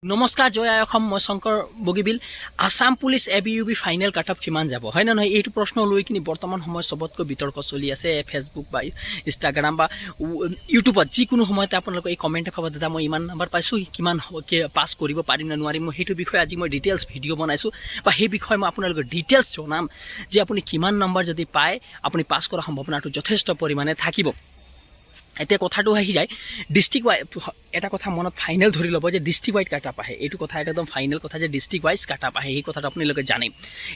নমস্কাৰ জয় আই অসম মই Shankar Bogibeel Assam police ABUB final cut off কিমান যাব হয় না নহয় এইটো প্ৰশ্ন লৈ কিনি বৰ্তমান সময়ত সবতকৈ বিতৰ্ক চলি আছে ফেচবুক বা ইনষ্টাগ্ৰাম বা ইউটিউবত যিকোনো সময়তে আপোনালোকে এই কমেণ্ট পাব দাদা মই ইমান নাম্বাৰ পাইছোঁ কিমান পাছ কৰিব পাৰিম নে নোৱাৰিম মই সেইটো বিষয়ে আজি মই ডিটেইলছ ভিডিঅ' বনাইছোঁ বা সেই বিষয়ে মই আপোনালোকক ডিটেইলছ জনাম যে আপুনি কিমান নম্বৰ যদি পায় আপুনি পাছ কৰাৰ সম্ভাৱনাটো যথেষ্ট পৰিমাণে থাকিব। এতিয়া কথাটো আহি যায় ডিষ্ট্ৰিক্ট ৱাইজ এটা কথা মনত ফাইনেল ধৰি ল'ব যে ডিষ্ট্ৰিক্ট ৱাইজ কাট আপ আহে এইটো কথা একদম ফাইনেল কথা যে ডিষ্ট্ৰিক্ট ৱাইজ কাট আপ আহে সেই কথাটো আপোনালোকে জানে।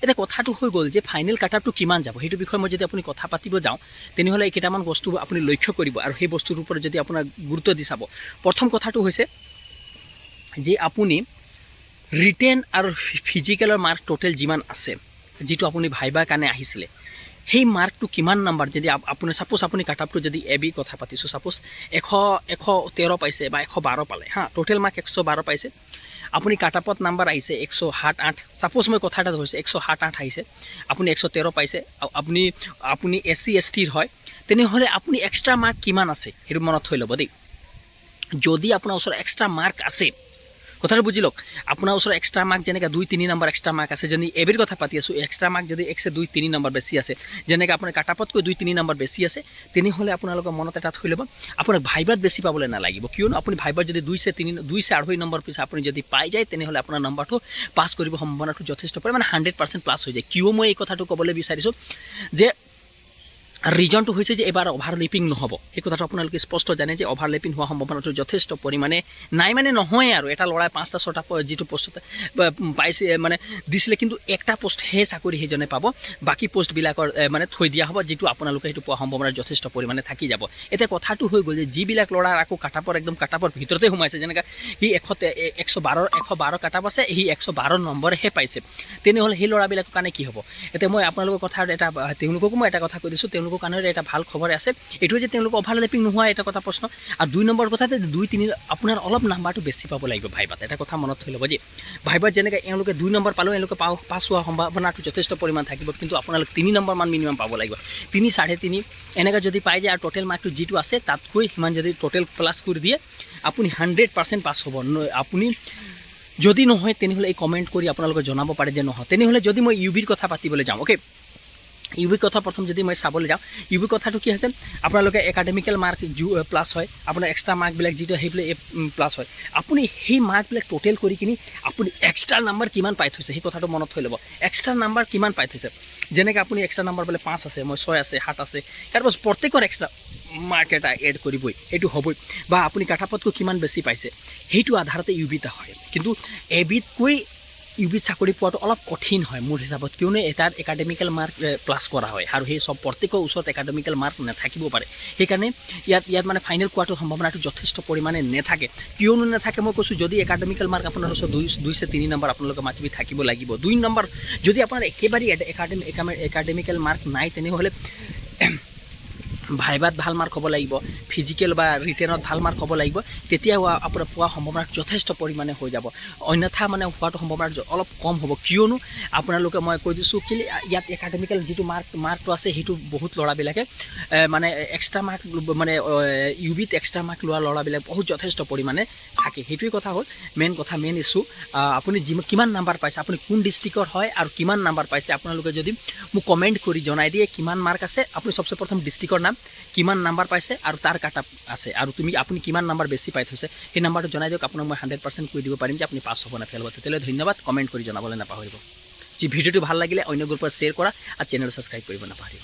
এতিয়া কথাটো হৈ গ'ল যে ফাইনেল কাট আপটো কিমান যাব সেইটো বিষয়ে মই যদি আপুনি কথা পাতিব যাওঁ তেনেহ'লে এই কেইটামান বস্তু আপুনি লক্ষ্য কৰিব আৰু সেই বস্তুৰ ওপৰত যদি আপোনাৰ গুৰুত্ব দি চাব। প্ৰথম কথাটো হৈছে যে আপুনি ৰিটেন আৰু ফিজিকেলৰ মাৰ্ক টোটেল যিমান আছে যিটো আপুনি ভাইবাৰ কাৰণে আহিছিলে সেই মাৰ্কটো কিমান নাম্বাৰ যদি আপুনি সাপোজ আপুনি কাট আপটো যদি এবি কথা পাতিছোঁ সাপোজ 113 পাইছে বা 112 পালে হা টোটেল মাৰ্ক 112 পাইছে আপুনি কাট আপত নাম্বাৰ আহিছে 107-8 সাপোজ মই কথা এটা ধৰিছোঁ 107-8 আহিছে আপুনি 113 পাইছে আপুনি SC STৰ হয় তেনেহ'লে আপুনি এক্সট্ৰা মাৰ্ক কিমান আছে সেইটো মনত থৈ ল'ব দেই। যদি আপোনাৰ ওচৰত এক্সট্ৰা মাৰ্ক আছে কথাটো বুজি লওক আপোনাৰ ওচৰত এক্সট্ৰা মাৰ্ক যেনেকৈ 2-3 নম্বৰ এক্সট্ৰা মাৰ্ক আছে যদি এবিৰ কথা পাতি আছোঁ এক্সট্ৰা মাৰ্ক যদি 1-2-3 নম্বৰ বেছি আছে যেনেকৈ আপোনাৰ কাটাপতকৈ 2-3 নম্বৰ বেছি আছে তেনেহ'লে আপোনালোকৰ মনত এটা থৈ ল'ব আপোনাক ভাইবাত বেছি পাবলৈ নালাগিব কিয়নো আপুনি ভাইবাত যদি 2-2.5 নম্বৰ পিছত আপুনি যদি পাই যায় তেনেহ'লে আপোনাৰ নম্বৰটো পাছ কৰিব সম্ভাৱনাটো যথেষ্ট পৰিমাণে 100% প্লাছ হৈ যায়। কিয় মই এই কথাটো ক'বলৈ বিচাৰিছোঁ যে ৰিজনটো হৈছে যে এবাৰ অভাৰলেপিং নহ'ব সেই কথাটো আপোনালোকে স্পষ্ট জানে যে অভাৰলেপিং হোৱা সম্ভাৱনাটো যথেষ্ট পৰিমাণে নাই মানে নহয় আৰু এটা ল'ৰাই 5টা 6টা যিটো পোষ্টত পাইছে মানে দিছিলে কিন্তু একটা পোষ্টহে চাকৰি সেইজনে পাব বাকী পোষ্টবিলাকৰ মানে থৈ দিয়া হ'ব যিটো আপোনালোকে সেইটো পোৱা সম্ভাৱনা যথেষ্ট পৰিমাণে থাকি যাব। এতিয়া কথাটো হৈ গ'ল যে যিবিলাক ল'ৰাৰ আকৌ কাটাপৰ একদম কাটাপৰ ভিতৰতে সোমাইছে যেনেকৈ সি 112 কাটাপ আছে সি 112 নম্বৰহে পাইছে তেনেহ'লে সেই ল'ৰাবিলাকৰ কাৰণে কি হ'ব। এতিয়া মই আপোনালোকৰ কথা এটা তেওঁলোককো মই এটা কথা কৈ দিছোঁ তেওঁলোকৰ কাৰণে এটা ভাল খবৰ আছে এইটো যে তেওঁলোক অভাৰলেপিং নোহোৱা এটা কথা প্ৰশ্ন আৰু 2 নম্বৰ কথাতে 2-3 আপোনাৰ অলপ নাম্বাৰটো বেছি পাব লাগিব ভাইবাত এটা কথা মনত থৈ ল'ব যে ভাইবাত যেনেকৈ এওঁলোকে 2 নম্বৰ পালেও এওঁলোকে পাছ হোৱা সম্ভাৱনাটো যথেষ্ট পৰিমাণ থাকিব কিন্তু আপোনালোক 3 নম্বৰ মান মিনিমাম পাব লাগিব 3-3.5 এনেকৈ যদি পাই যায় আৰু টোটেল মাৰ্কটো যিটো আছে তাতকৈ সিমান যদি টোটেল প্লাছ কৰি দিয়ে আপুনি 100% পাছ হ'ব। আপুনি যদি নহয় তেনেহ'লে এই কমেণ্ট কৰি আপোনালোকে জনাব পাৰে যে নহয় তেনেহ'লে যদি মই ইউবিৰ কথা পাতিবলৈ যাওঁ অ'কে ইউবি কথা প্ৰথম যদি মই চাবলৈ যাওঁ ইউবি কথাটো কি হৈছে আপোনালোকে একাডেমিকেল মাৰ্ক প্লাছ হয় আপোনাৰ এক্সট্ৰা মাৰ্কবিলাক যিটো সেইবিলাক প্লাছ হয় আপুনি সেই মাৰ্কবিলাক টোটেল কৰি কিনি আপুনি এক্সট্ৰা নাম্বাৰ কিমান পাই থৈছে সেই কথাটো মনত থৈ ল'ব এক্সট্ৰা নাম্বাৰ কিমান পাই থৈছে যেনেকৈ আপুনি এক্সট্ৰা নাম্বাৰ বোলে 5 আছে মই 6 আছে 7 আছে তাৰপাছত প্ৰত্যেকৰ এক্সট্ৰা মাৰ্ক এটা এড কৰিবই এইটো হ'বই বা আপুনি কাটাপতকৈ কিমান বেছি পাইছে সেইটো আধাৰতে ইউবিটা হয় কিন্তু এবিতকৈ ইউবিত চাকৰি পোৱাটো অলপ কঠিন হয় মোৰ হিচাপত কিয়নো এটাত একাডেমিকেল মাৰ্ক প্লাছ কৰা হয় আৰু সেই চব প্ৰত্যেকৰ ওচৰত একাডেমিকেল মাৰ্ক নাথাকিব পাৰে সেইকাৰণে ইয়াত মানে ফাইনেল কোৱাটোৰ সম্ভাৱনাটো যথেষ্ট পৰিমাণে নাথাকে কিয়নো নাথাকে মই কৈছোঁ যদি একাডেমিকেল মাৰ্ক আপোনাৰ ওচৰত 2-3 নম্বৰ আপোনালোকৰ মাতিবি থাকিব লাগিব 2 নম্বৰ যদি আপোনাৰ একেবাৰে একাডেমিকেল মাৰ্ক নাই তেনেহ'লে ভাইবাত ভাল মাৰ্ক হ'ব লাগিব ফিজিকেল বা ৰিটেনত ভাল মাৰ্ক হ'ব লাগিব তেতিয়া আপোনাৰ পোৱা সম্ভাৱনা যথেষ্ট পৰিমাণে হৈ যাব অন্যথা মানে হোৱাটো সম্ভাৱনা অলপ কম হ'ব কিয়নো আপোনালোকে মই কৈ দিছোঁ কি ইয়াত একাডেমিকেল যিটো মাৰ্কটো আছে সেইটো বহুত ল'ৰাবিলাকে মানে এক্সট্ৰা মাৰ্ক মানে ইউবিত এক্সট্ৰা মাৰ্ক লোৱা ল'ৰাবিলাক বহুত যথেষ্ট পৰিমাণে থাকে সেইটোৱে কথা হ'ল মেইন ইছ্যু আপুনি কিমান নাম্বাৰ পাইছে আপুনি কোন ডিষ্ট্ৰিক্টৰ হয় আৰু কিমান নাম্বাৰ পাইছে আপোনালোকে যদি মোক কমেণ্ট কৰি জনাই দিয়ে কিমান মাৰ্ক আছে আপুনি সবচে প্ৰথম ডিষ্ট্ৰিক্টৰ নাম কিমান নাম্বাৰ পাইছে আৰু তাৰ কাট আপ আছে আৰু আপুনি কিমান নাম্বাৰ বেছি পাই থৈছে সেই নাম্বাৰটো জনাই দিয়ক আপোনাক মই 100% কৈ দিব পাৰিম যে আপুনি পাছ হ'ব না ফেল হ'ব। তেতিয়াহ'লে ধন্যবাদ কমেণ্ট কৰি জনাবলৈ নাপাহৰিব। যি ভিডিঅ'টো ভাল লাগিলে অন্য গ্ৰুপত শ্বেয়াৰ কৰা আৰু চেনেলটো ছাবস্ক্ৰাইব কৰিব নাপাহৰিব।